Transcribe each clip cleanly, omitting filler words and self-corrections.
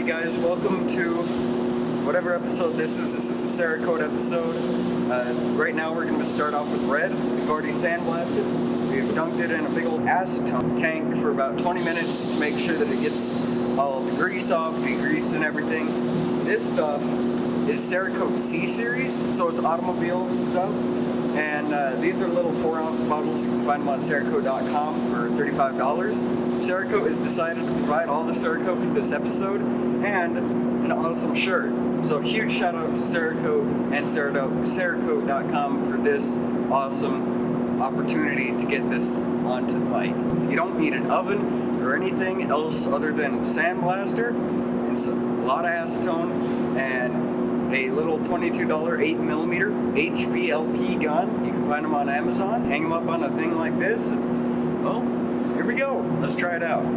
guys, welcome to whatever episode this is. This is a Cerakote episode. Right now we're going to start off with red. We've already sandblasted. We've dunked it in a big old acetone tank for about 20 minutes to make sure that it gets all the grease off, degreased and everything. This stuff is Cerakote C series, so it's automobile stuff. And these are little 4-ounce bottles. You can find them on cerakote.com for $35. Cerakote has decided to provide all the Cerakote for this episode and an awesome shirt. So huge shout out to Cerakote and cerakote.com for this awesome opportunity to get this onto the bike. If you don't need an oven or anything else other than sandblaster, it's a lot of acetone and a little $22 8mm HVLP gun. You can find them on Amazon. Hang them up on a thing like this. And, well, here we go. Let's try it out.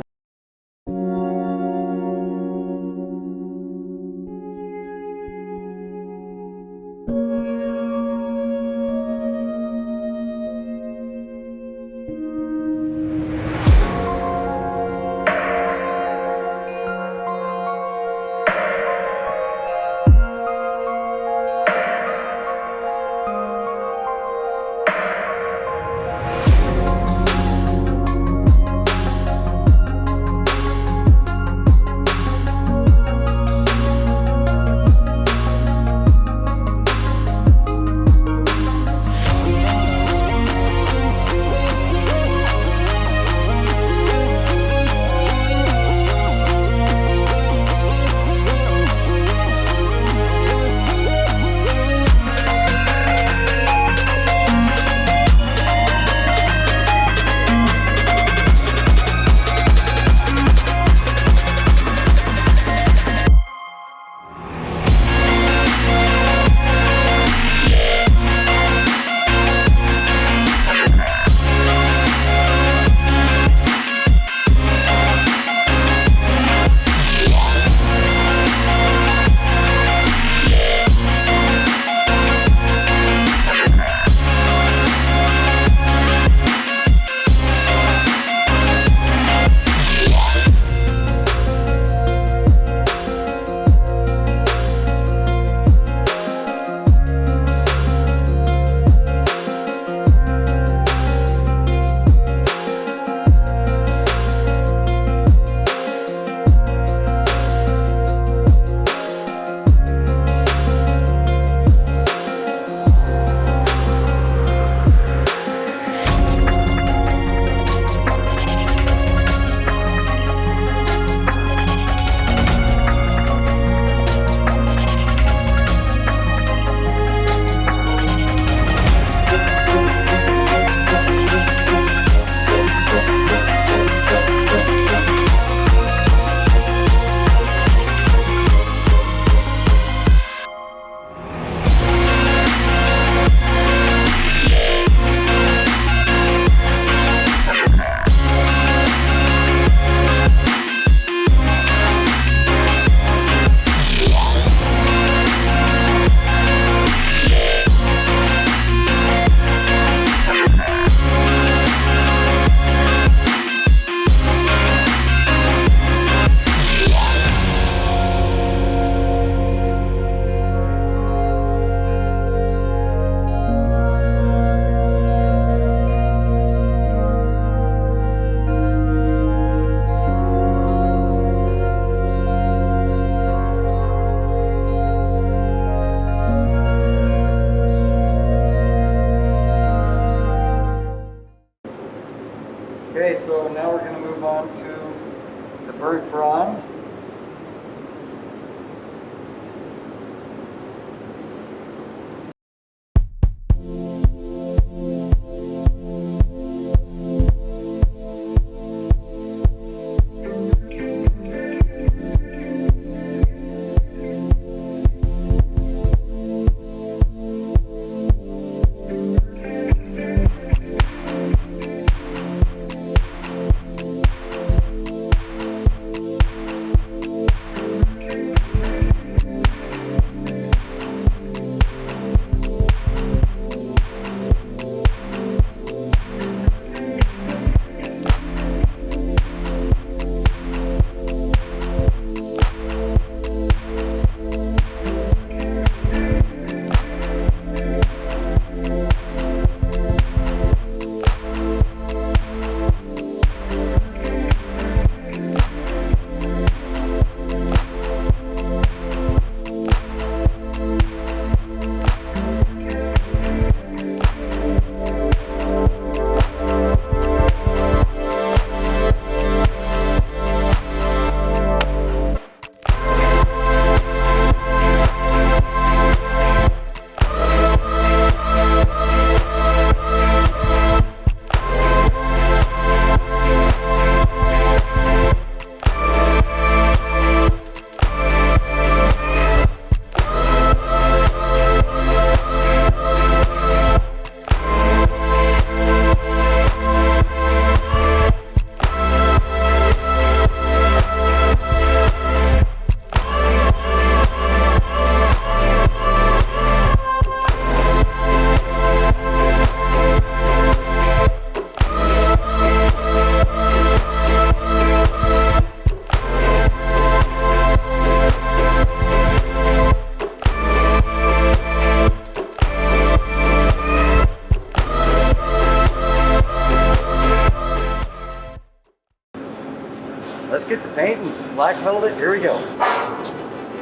black velvet, here we go.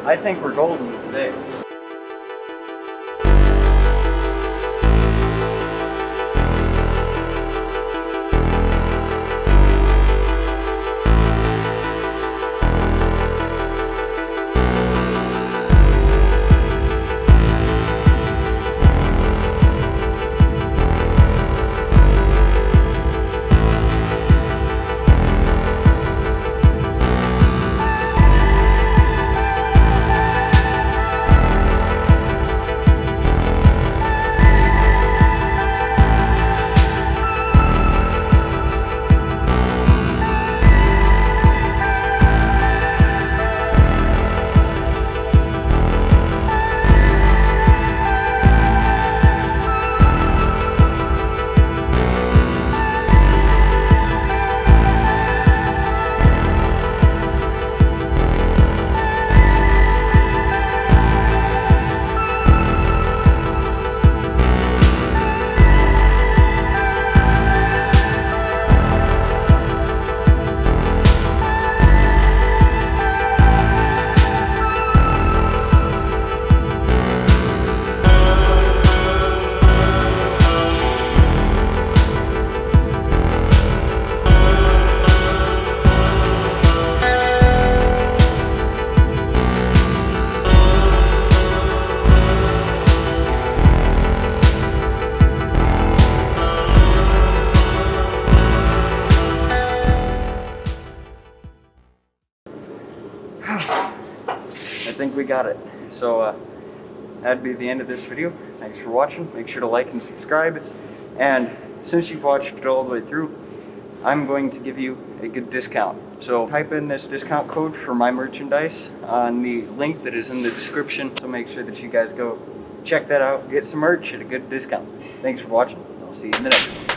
I think we're golden today. I think we got it. So that'd be the end of this video. Thanks for watching. Make sure to like and subscribe. And since you've watched it all the way through, I'm going to give you a good discount. So type in this discount code for my merchandise on the link that is in the description. So make sure that you guys go check that out, get some merch at a good discount. Thanks for watching. I'll see you in the next one.